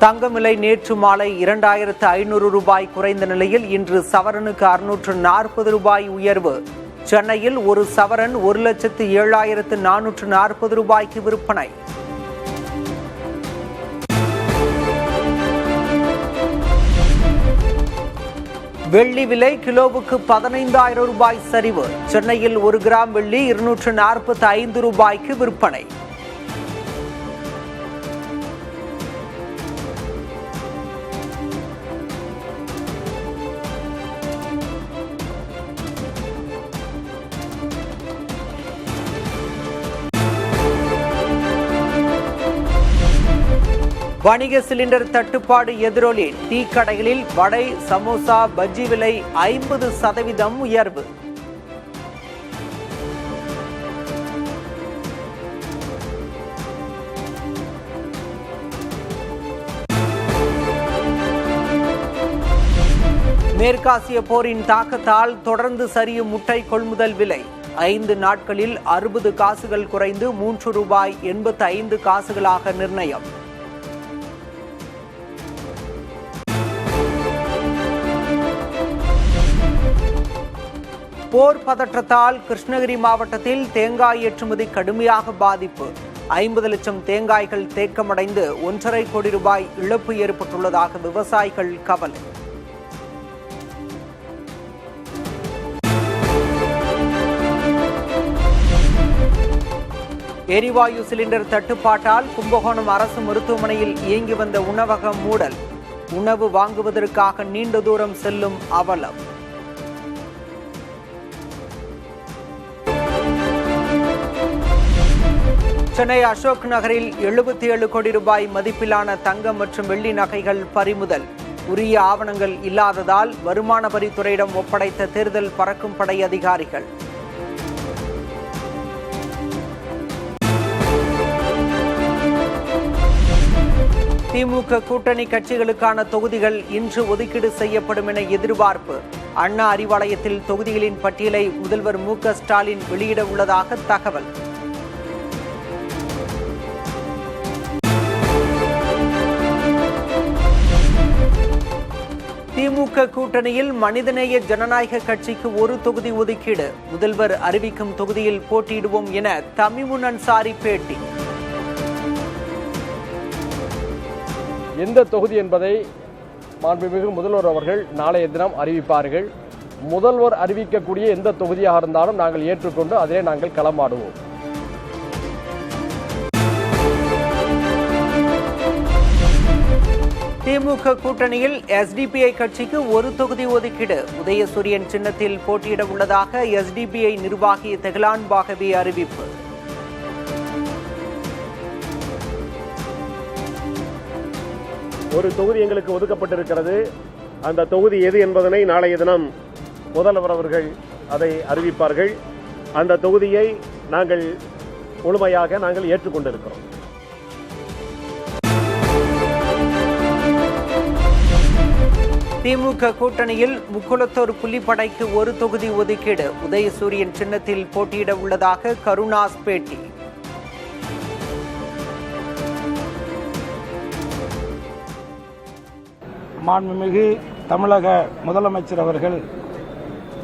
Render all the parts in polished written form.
தங்கம் விலை நேற்று மாலை 2500 ரூபாய் குறைந்த நிலையில் இன்று சவரனுக்கு 640 ரூபாய் உயர்வு. சென்னையில் ஒரு சவரன் 1,07,440 ரூபாய்க்கு விற்பனை. வெள்ளி விலை கிலோவுக்கு 15,000 ரூபாய் சரிவு. சென்னையில் 1 கிராம் வெள்ளி 245 ரூபாய்க்கு விற்பனை. வணிக சிலிண்டர் தட்டுப்பாடு எதிரொலி. டீ கடைகளில் வடை, சமோசா, பஜ்ஜி விலை 50% உயர்வு. மேற்காசிய போரின் தாக்கத்தால் தொடர்ந்து சரியும் முட்டை கொள்முதல் விலை. 5 நாட்களில் 60 காசுகள் குறைந்து ₹3.85 நிர்ணயம். போர் பதற்றத்தால் கிருஷ்ணகிரி மாவட்டத்தில் தேங்காய் ஏற்றுமதி கடுமையாக பாதிப்பு. 50 லட்சம் தேங்காய்கள் தேக்கமடைந்து 1,50 கோடி ரூபாய் இழப்பு ஏற்பட்டுள்ளதாக விவசாயிகள் கவலை. எரிவாயு சிலிண்டர் தட்டுப்பாட்டால் கும்பகோணம் அரசு மருத்துவமனையில் இயங்கி வந்த உணவகம் மூடல். உணவு வாங்குவதற்காக நீண்ட தூரம் செல்லும் அவலம். சென்னை அசோக் நகரில் 77 கோடி ரூபாய் மதிப்பிலான தங்கம் மற்றும் வெள்ளி நகைகள் பறிமுதல். உரிய ஆவணங்கள் இல்லாததால் வருமான வரித்துறையிடம் ஒப்படைத்த தேர்தல் பறக்கும் படை அதிகாரிகள். திமுக கூட்டணி கட்சிகளுக்கான தொகுதிகள் இன்று ஒதுக்கீடு செய்யப்படும் என எதிர்பார்ப்பு. அண்ணா அறிவாலயத்தில் தொகுதிகளின் பட்டியலை முதல்வர் மு.க. ஸ்டாலின் வெளியிட உள்ளதாக தகவல். திமுக கூட்டணியில் மனிதநேய ஜனநாயக கட்சிக்கு ஒரு தொகுதி ஒதுக்கீடு. முதல்வர் அறிவிக்கும் தொகுதியில் போட்டியிடுவோம் என தமிமுன் அன்சாரி பேட்டி. எந்த தொகுதி என்பதை மாண்புமிகு முதல்வர் அவர்கள் நாளைய தினம் அறிவிப்பார்கள். முதல்வர் அறிவிக்கக்கூடிய எந்த தொகுதியாக இருந்தாலும் நாங்கள் ஏற்றுக்கொண்டு அதிலே நாங்கள் களமாடுவோம். திமுக கூட்டணியில் எஸ்டிபிஐ கட்சிக்கு ஒரு தொகுதி ஒதுக்கீடு. உதயசூரியன் சின்னத்தில் போட்டியிட உள்ளதாக எஸ்டிபிஐ நிர்வாகி தெஹ்லான் பாகவி அறிவிப்பு. ஒரு தொகுதி எங்களுக்கு ஒதுக்கப்பட்டிருக்கிறது. அந்த தொகுதி எது என்பதனை நாளைய தினம் முதல்வர் அவர்கள் அதை அறிவிப்பார்கள். அந்த தொகுதியை நாங்கள் முழுமையாக ஏற்றுக்கொண்டிருக்கிறோம். திமுக கூட்டணியில் முக்குளத்தூர் புலிப்படைக்கு ஒரு தொகுதி ஒதுக்கீடு. உதயசூரியன் சின்னத்தில் போட்டியிட உள்ளதாக கருணாஸ் பேட்டி. மாண்புமிகு தமிழக முதலமைச்சர் அவர்கள்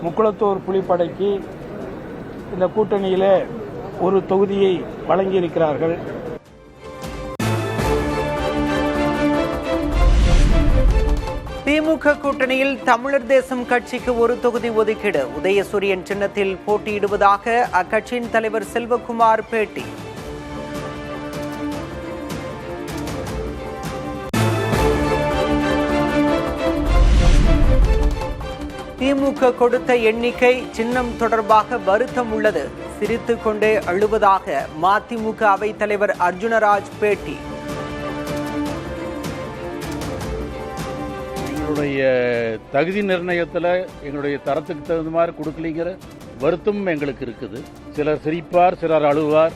முக்குளத்தூர் புலிப்படைக்கு இந்த கூட்டணியிலே ஒரு தொகுதியை வழங்கியிருக்கிறார்கள். திமுக கூட்டணியில் தமிழர் தேசம் கட்சிக்கு ஒரு தொகுதி ஒதுக்கீடு. உதயசூரியன் சின்னத்தில் போட்டியிடுவதாக அக்கட்சியின் தலைவர் செல்வகுமார் பேட்டி. திமுக கொடுத்த எண்ணிக்கை சின்னம் தொடர்பாக வருத்தம் உள்ளது. சிரித்துக் கொண்டே அழுவதாக மதிமுக அவைத் தலைவர் அர்ஜுனராஜ் பேட்டி. எங்களுடைய தகுதி நிர்ணயத்தில் எங்களுடைய தரத்துக்கு தகுந்த மாதிரி கொடுக்கலிங்கிற வருத்தமும் எங்களுக்கு இருக்குது. சிலர் சிரிப்பார், சிலர் அழுவார்.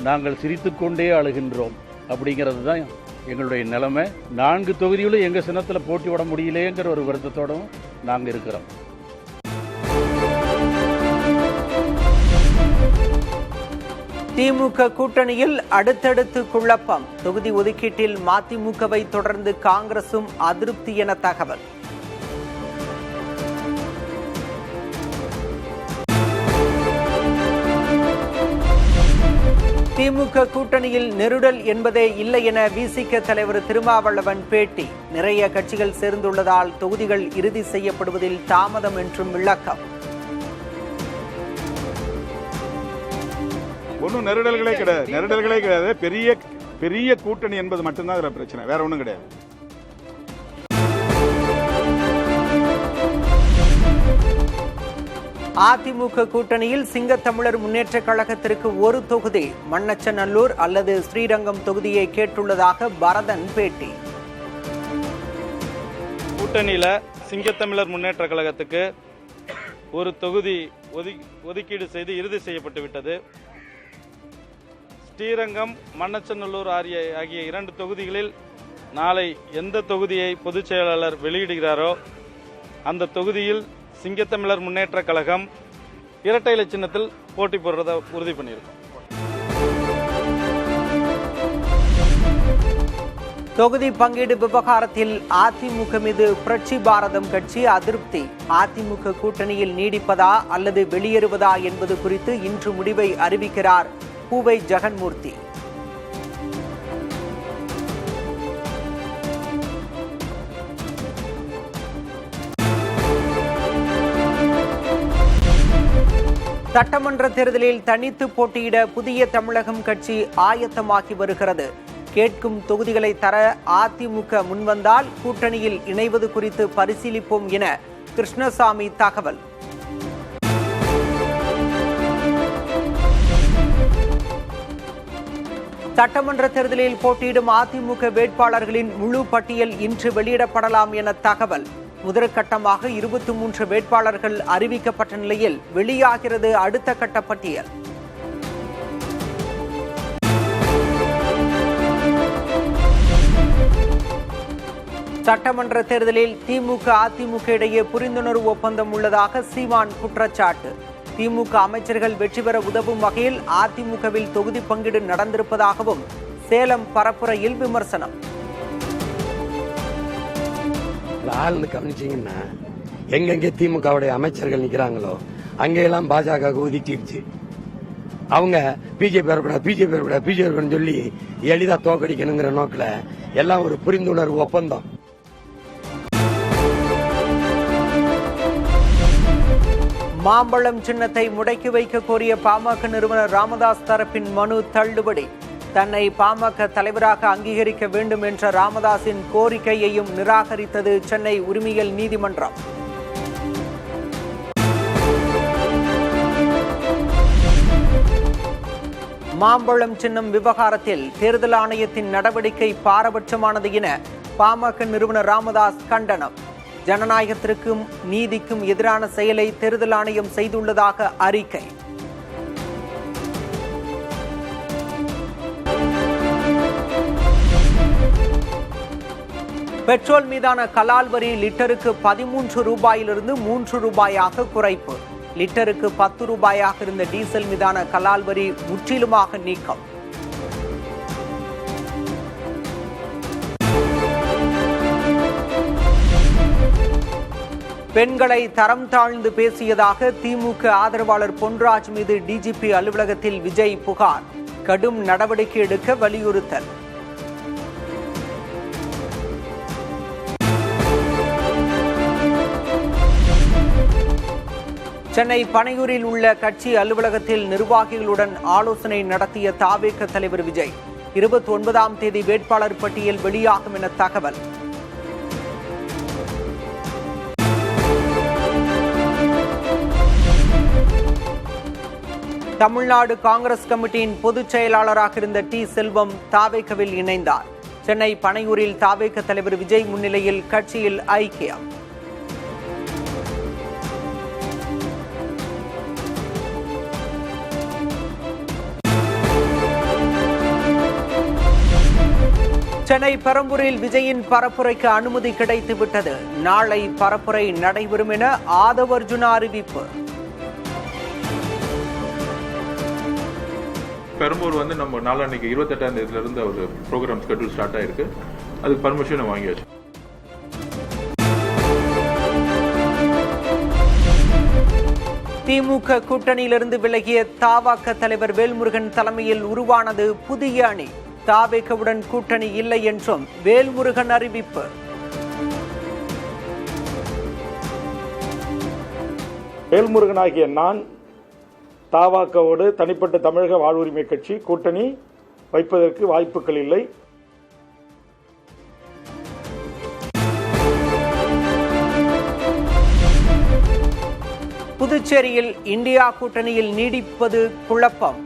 நாங்கள் சிரித்துக்கொண்டே அழுகின்றோம். அப்படிங்கிறது தான் எங்களுடைய நிலைமை. 4 தொகுதிகளும் எங்கள் சின்னத்தில் போட்டி விட முடியலேங்கிற ஒரு வருத்தத்தோடும் நாங்கள் இருக்கிறோம். திமுக கூட்டணியில் அடுத்தடுத்து குழப்பம். தொகுதி ஒதுக்கீட்டில் மதிமுகவை தொடர்ந்து காங்கிரசும் அதிருப்தி என தகவல். திமுக கூட்டணியில் நெருடல் என்பதே இல்லை என விசிக தலைவர் திருமாவளவன் பேட்டி. நிறைய கட்சிகள் சேர்ந்துள்ளதால் தொகுதிகள் இறுதி செய்யப்படுவதில் தாமதம் என்றும் விளக்கம். ஒன்றும் நெருடல்களே கிடையாது. பெரிய கூட்டணி என்பது மட்டும்தான் இதுல பிரச்சனை, வேற ஒன்றும் கிடையாது. அதிமுக கூட்டணியில் சிங்கத்தமிழர் முன்னேற்ற கழகத்திற்கு ஒரு தொகுதி, மண்ணச்சநல்லூர் அல்லது ஸ்ரீரங்கம் தொகுதியை கேட்டுள்ளதாக பரதன் பேட்டி. கூட்டணியில சிங்கத்தமிழர் முன்னேற்ற கழகத்துக்கு ஒரு தொகுதி ஒதுக்கீடு செய்து இறுதி செய்யப்பட்டு விட்டது. ஸ்ரீரங்கம், மண்ணச்சநல்லூர் ஆகிய 2 தொகுதிகளில் நாளை எந்த தொகுதியை பொதுச் செயலாளர் வெளியிடுகிறாரோ அந்த தொகுதியில் சிங்கத்தமிழர் முன்னேற்ற கழகம் இரட்டை இலை சின்னத்தில் போட்டி போடுறதை உறுதி பண்ணியிருக்கோம். தொகுதி பங்கீடு விவகாரத்தில் அதிமுக மீது புரட்சி பாரதம் கட்சி அதிருப்தி. அதிமுக கூட்டணியில் நீடிப்பதா அல்லது வெளியேறுவதா என்பது குறித்து இன்று முடிவை அறிவிக்கிறார் பூவை ஜெகன்மூர்த்தி. சட்டமன்ற தேர்தலில் தனித்து போட்டியிட புதிய தமிழகம் கட்சி ஆயத்தமாகி வருகிறது. கேட்கும் தொகுதிகளை தர அதிமுக முன்வந்தால் கூட்டணியில் இணைவது குறித்து பரிசீலிப்போம் என கிருஷ்ணசாமி தகவல். சட்டமன்ற தேர்தலில் போட்டியிடும் அதிமுக வேட்பாளர்களின் முழு பட்டியல் இன்று வெளியிடப்படலாம் என தகவல். முதற்கட்டமாக 23 வேட்பாளர்கள் அறிவிக்கப்பட்ட நிலையில் வெளியாகிறது அடுத்த கட்ட பட்டியல். சட்டமன்ற தேர்தலில் திமுக அதிமுக இடையே புரிந்துணர்வு ஒப்பந்தம் உள்ளதாக சீமான் குற்றச்சாட்டு. திமுக அமைச்சர்கள் வெற்றி பெற உதவும் வகையில் அதிமுகவில் தொகுதி பங்கீடு நடந்திருப்பதாகவும் சேலம் பரப்புரையில் விமர்சனம். ஆழ்ந்து கவனிச்சீங்கன்னா எங்கெங்கே திமுகவுடைய அமைச்சர்கள் நிக்கிறாங்களோ அங்கெல்லாம் பாஜக ஒதுக்கிடுச்சு. அவங்க பிஜேபி வரக்கூடாது சொல்லி எளிதா தோக்கடிக்கணுங்கிற நோக்கில எல்லாம் ஒரு புரிந்துணர்வு ஒப்பந்தம். மாம்பழம் சின்னத்தை முடக்கி வைக்க கோரிய பாமக நிறுவனர் ராமதாஸ் தரப்பின் மனு தள்ளுபடி. தன்னை பாமக தலைவராக அங்கீகரிக்க வேண்டும் என்ற ராமதாஸின் கோரிக்கையையும் நிராகரித்தது சென்னை உரிமையியல் நீதிமன்றம். மாம்பழம் சின்னம் விவகாரத்தில் தேர்தல் ஆணையத்தின் நடவடிக்கை பாரபட்சமானது என பாமக நிறுவனர் ராமதாஸ் கண்டனம். ஜனநாயகத்திற்கும் நீதிக்கும் எதிரான செயலை தேர்தல் ஆணையம் செய்துள்ளதாக அறிக்கை. பெட்ரோல் மீதான கலால் வரி லிட்டருக்கு 13 ரூபாயிலிருந்து 3 ரூபாயாக குறைப்பு. லிட்டருக்கு 10 ரூபாயாக இருந்த டீசல் மீதான கலால் வரி முற்றிலுமாக நீக்கம். பெண்களை தரம் தாழ்ந்து பேசியதாக திமுக ஆதரவாளர் பொன்ராஜ் மீது டிஜிபி அலுவலகத்தில் விஜய் புகார். கடும் நடவடிக்கை எடுக்க வலியுறுத்தல். சென்னை பனையூரில் உள்ள கட்சி அலுவலகத்தில் நிர்வாகிகளுடன் ஆலோசனை நடத்திய தவேக தலைவர் விஜய். 29ஆம் தேதி வேட்பாளர் பட்டியல் வெளியாகும் என தகவல். தமிழ்நாடு காங்கிரஸ் கமிட்டியின் பொதுச் செயலாளராக இருந்த டி செல்வம் தவேகவில் இணைந்தார். சென்னை பனையூரில் தவேக தலைவர் விஜய் முன்னிலையில் கட்சியில் ஐக்கியம். சென்னை பெரம்பூரில் விஜயின் பரப்புரைக்கு அனுமதி கிடைத்துவிட்டது. நாளை பரப்புரை நடைபெறும் என ஆதவ் அர்ஜுனா அறிவிப்பு. பெரம்பூர் வந்து நம்ம நாளான்னைக்கு 28ஆம் தேதியிலிருந்து ஒரு ப்ரோக்ராம் ஸ்கெட்யூல் ஸ்டார்ட் ஆயிருக்கு. அதுக்கு பர்மிஷன் வாங்கியாச்சு. திமுக கூட்டணியிலிருந்து விலகிய தவாக தலைவர் வேல்முருகன் தலைமையில் உருவானது புதிய அணி. தவேகவுடன் கூட்டணி இல்லை என்றும் வேல்முருகன் அறிவிப்பு. வேல்முருகனாகிய நான் தவாகவோடு தனிப்பட்ட தமிழக வாழ்வுரிமை கட்சி கூட்டணி வைப்பதற்கு வாய்ப்புகள் இல்லை. புதுச்சேரியில் இந்தியா கூட்டணியில் நீடிப்பது குழப்பம்.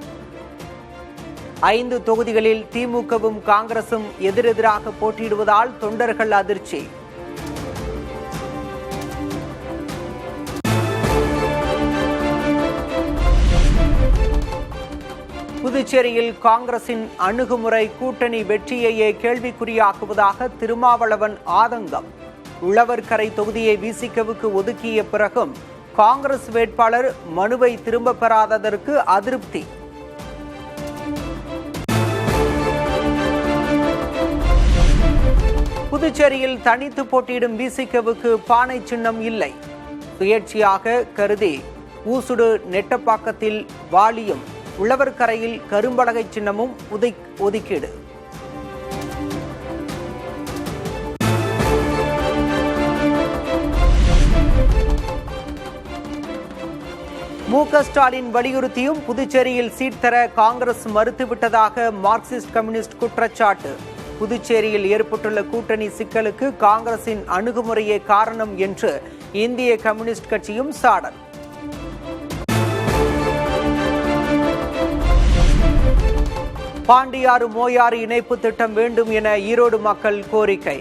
5 தொகுதிகளில் திமுகவும் காங்கிரசும் எதிரெதிராக போட்டியிடுவதால் தொண்டர்கள் அதிர்ச்சி. புதுச்சேரியில் காங்கிரசின் அணுகுமுறை கூட்டணி வெற்றியையே கேள்விக்குறியாக்குவதாக திருமாவளவன் ஆதங்கம். உழவர்கரை தொகுதியை விசிகவுக்கு ஒதுக்கிய பிறகும் காங்கிரஸ் வேட்பாளர் மனுவை திரும்ப பெறாததற்கு அதிருப்தி. புதுச்சேரியில் தனித்து போட்டியிடும் விசிகவுக்கு பானை சின்னம் இல்லை. சுயேட்சையாக கருதி ஊசுடு நெட்டப்பாக்கத்தில் வாலியும் உழவர்கரையில் கரும்பலகை சின்னமும் ஒதுக்கீடு. மு.க. ஸ்டாலின் வலியுறுத்தியும் புதுச்சேரியில் சீட் தர காங்கிரஸ் மறுத்துவிட்டதாக மார்க்சிஸ்ட் கம்யூனிஸ்ட் குற்றச்சாட்டு. புதுச்சேரியில் ஏற்பட்டுள்ள கூட்டணி சிக்கலுக்கு காங்கிரசின் அணுகுமுறையே காரணம் என்று இந்திய கம்யூனிஸ்ட் கட்சியும் சாடல். பாண்டியாறு மோயாறு இணைப்பு திட்டம் வேண்டும் என ஈரோடு மக்கள் கோரிக்கை.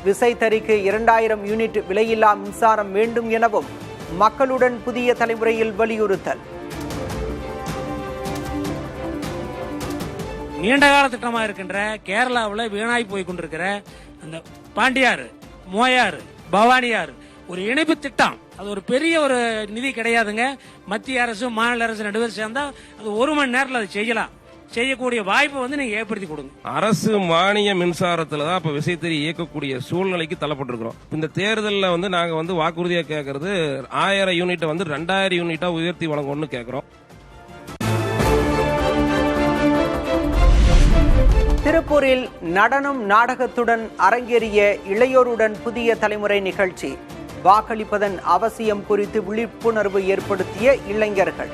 விசைத்தறிக்கு 2000 யூனிட் விலையில்லா மின்சாரம் வேண்டும் எனவும் மக்களுடன் புதிய தலைமுறையில் வலியுறுத்தல். நீண்ட கால திட்டமா இருக்கின்ற கேரளாவில் வீணாய் போய் கொண்டிருக்கிற அந்த பாண்டியாறு மோயாறு பவானியாறு ஒரு இணைப்பு திட்டம், அது ஒரு பெரிய ஒரு நிதி கிடையாதுங்க. மத்திய அரசு மாநில அரசு நடுவே சேர்ந்தா அது 1 மணி நேரத்தில் அதை செய்யலாம். செய்யக்கூடிய வாய்ப்பை வந்து நீங்க ஏற்படுத்தி கொடுங்க. அரசு மானிய மின்சாரத்துல தான் இப்ப விசைத்தறி இயக்கக்கூடிய சூழ்நிலைக்கு தள்ளப்பட்டிருக்கிறோம். இந்த தேர்தலில் வந்து நாங்க வந்து வாக்குறுதியா கேட்கறது 1000 யூனிட்டை வந்து 2000 யூனிட்டா உயர்த்தி வழங்கணும்னு கேட்கிறோம். திருப்பூரில் நடனம் நாடகத்துடன் அரங்கேறிய இளையோருடன் புதிய தலைமுறை நிகழ்ச்சி. வாக்களிப்பதன் அவசியம் குறித்து விழிப்புணர்வு ஏற்படுத்திய இளைஞர்கள்.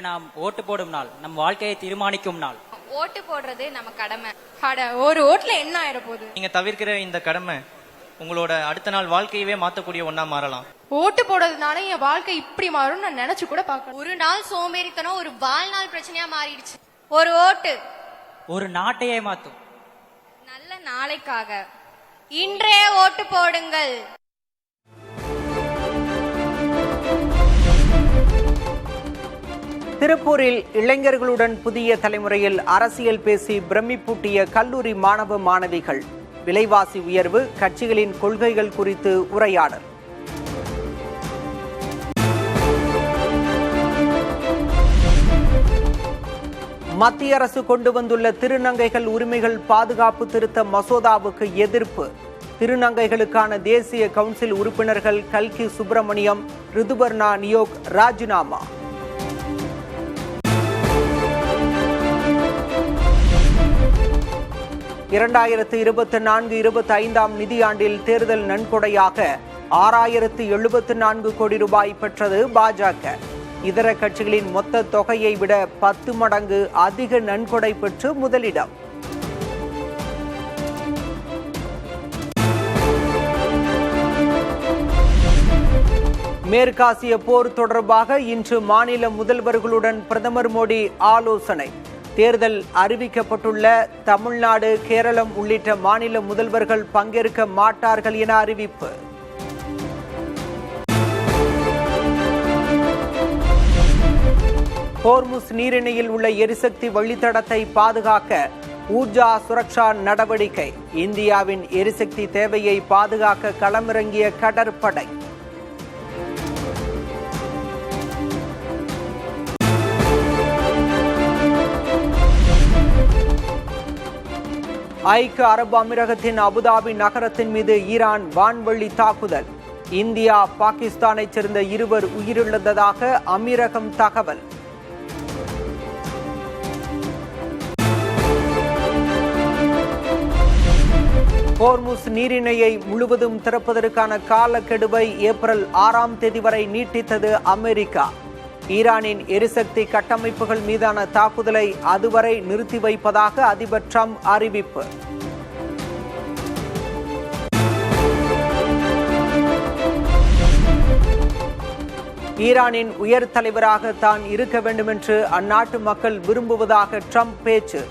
நாம் ஓட்டு போடும் நாள், நம் வாழ்க்கையை தீர்மானிக்கும் நாள். ஓட்டு போடுறது நம்ம கடமை. ஒரு ஓட்டுல என்ன ஆயிர போகுது? நீங்க தவிர்க்கிற இந்த கடமை உங்களோட அடுத்த நாள் வாழ்க்கையவே மாத்தக்கூடிய ஒண்ணா மாறலாம். ஓட்டு போடுறதுனால என் வாழ்க்கை இப்படி மாறும் நான் நினைச்சு கூட பார்க்க. ஒரு நாள் சோம்பேறித்தனம் ஒரு வாழ்நாள் பிரச்சனையா மாறிடுச்சு. ஒரு ஓட்டு ஒரு நாட்டையே மாத்தும். நல்ல நாளைக்காக இன்றே ஓட்டு போடுங்கள். திருப்பூரில் இளைஞர்களுடன் புதிய தலைமுறையில் அரசியல் பேசி பிரமிப்பூட்டிய கல்லூரி மாணவ மாணவிகள். விலைவாசி உயர்வு, கட்சிகளின் கொள்கைகள் குறித்து உரையாடல். மத்திய அரசு கொண்டு வந்துள்ள திருநங்கைகள் உரிமைகள் பாதுகாப்பு திருத்த மசோதாவுக்கு எதிர்ப்பு. திருநங்கைகளுக்கான தேசிய கவுன்சில் உறுப்பினர்கள் கல்கி சுப்பிரமணியம், ரிதுபர்ணா நியோக் ராஜினாமா. இரண்டாயிரத்து 24-25 நிதியாண்டில் தேர்தல் நன்கொடையாக 6074 கோடி ரூபாய் பெற்றது பாஜக. இதர கட்சிகளின் மொத்த தொகையை விட 10 மடங்கு அதிக நன்கொடை பெற்று முதலிடம். மேற்காசிய போர் தொடர்பாக இன்று மாநில முதல்வர்களுடன் பிரதமர் மோடி ஆலோசனை. தேர்தல் அறிவிக்கப்பட்டுள்ள தமிழ்நாடு, கேரளம் உள்ளிட்ட மாநில முதல்வர்கள் பங்கேற்க மாட்டார்கள் என அறிவிப்பு. ஹோர்முஸ் நீரிணையில் உள்ள எரிசக்தி வழித்தடத்தை பாதுகாக்க ஊர்ஜா சுரக்ஷா நடவடிக்கை. இந்தியாவின் எரிசக்தி தேவையை பாதுகாக்க களமிறங்கிய கடற்படை. ஐக்கிய அரபு அமீரகத்தின் அபுதாபி நகரத்தின் மீது ஈரான் வான்வழி தாக்குதல். இந்தியா பாகிஸ்தானைச் சேர்ந்த 2 உயிரிழந்ததாக அமீரகம் தகவல். ஹோர்முஸ் நீரிணையை முழுவதும் திறப்பதற்கான காலக்கெடுவை ஏப்ரல் 6ஆம் தேதி வரை நீட்டித்தது அமெரிக்கா. ஈரானின் எரிசக்தி கட்டமைப்புகள் மீதான தாக்குதலை அதுவரை நிறுத்தி வைப்பதாக அதிபர் ட்ரம்ப் அறிவிப்பு. ஈரானின் உயர் தலைவராக தான் இருக்க வேண்டும் என்று அந்நாட்டு மக்கள் விரும்புவதாக ட்ரம்ப் பேச்சு.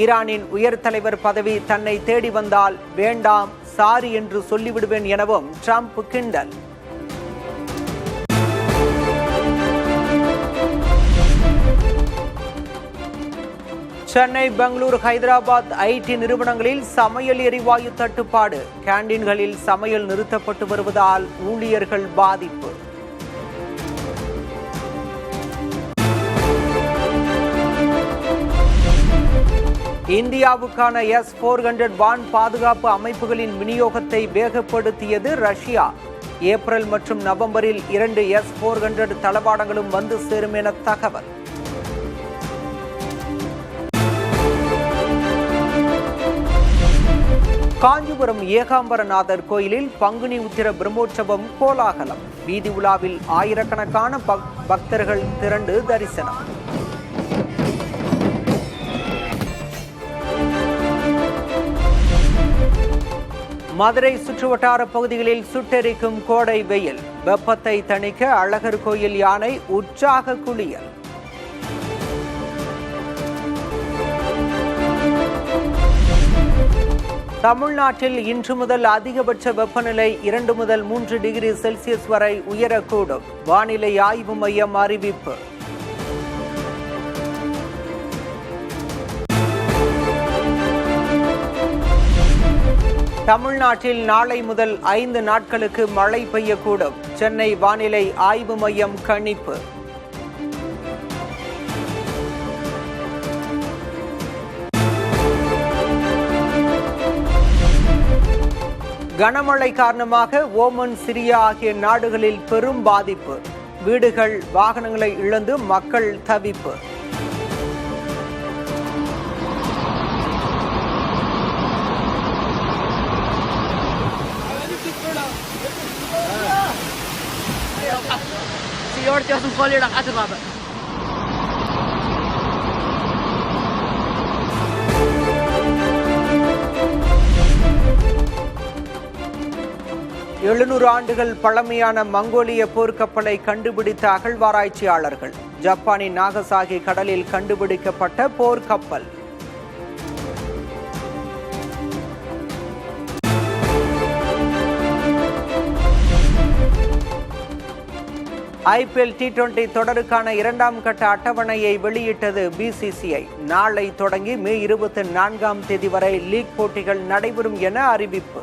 ஈரானின் உயர் தலைவர் பதவி தன்னை தேடி வந்தால் வேண்டாம், சாரி என்று சொல்லிவிடுவேன் எனவும் ட்ரம்ப் கிண்டல். சென்னை, பெங்களூரு, ஹைதராபாத் ஐடி நிறுவனங்களில் சமையல் எரிவாயு தட்டுப்பாடு. கேண்டீன்களில் சமையல் நிறுத்தப்பட்டு வருவதால் ஊழியர்கள் பாதிப்பு. இந்தியாவுக்கான S-400 வான் பாதுகாப்பு அமைப்புகளின் விநியோகத்தை வேகப்படுத்தியது ரஷ்யா. ஏப்ரல் மற்றும் நவம்பரில் 2 S-400 தளவாடங்களும் வந்து சேரும் என தகவல். காஞ்சிபுரம் ஏகாம்பரநாதர் கோயிலில் பங்குனி உத்திர பிரம்மோற்சவம் கோலாகலம். வீதி உலாவில் ஆயிரக்கணக்கான பக்தர்கள் திரண்டு தரிசனம். மதுரை சுற்றுவட்டார பகுதிகளில் சுட்டெரிக்கும் கோடை வெயில். வெப்பத்தை தணிக்க அழகர் கோயில் யானை உற்சாக குளியல். தமிழ்நாட்டில் இன்று முதல் அதிகபட்ச வெப்பநிலை 2 முதல் 3 டிகிரி செல்சியஸ் வரை உயரக்கூடும். வானிலை ஆய்வு மையம் அறிவிப்பு. தமிழ்நாட்டில் நாளை முதல் 5 நாட்களுக்கு மழை பெய்யக்கூடும். சென்னை வானிலை ஆய்வு மையம் கணிப்பு. கனமழை காரணமாக ஓமன், சிரியா ஆகிய நாடுகளில் பெரும் பாதிப்பு. வீடுகள், வாகனங்களை இழந்து மக்கள் தவிப்பு. எழுநூறு ஆண்டுகள் பழமையான மங்கோலிய போர்க்கப்பலை கண்டுபிடித்த அகழ்வாராய்ச்சியாளர்கள். ஜப்பானின் நாகசாகி கடலில் கண்டுபிடிக்கப்பட்ட போர்க்கப்பல். IPL T20 தொடருக்கான 2ஆம் கட்ட அட்டவணையை வெளியிட்டது BCCI. நாளை தொடங்கி மே 24ஆம் தேதி வரை லீக் போட்டிகள் நடைபெறும் என அறிவிப்பு.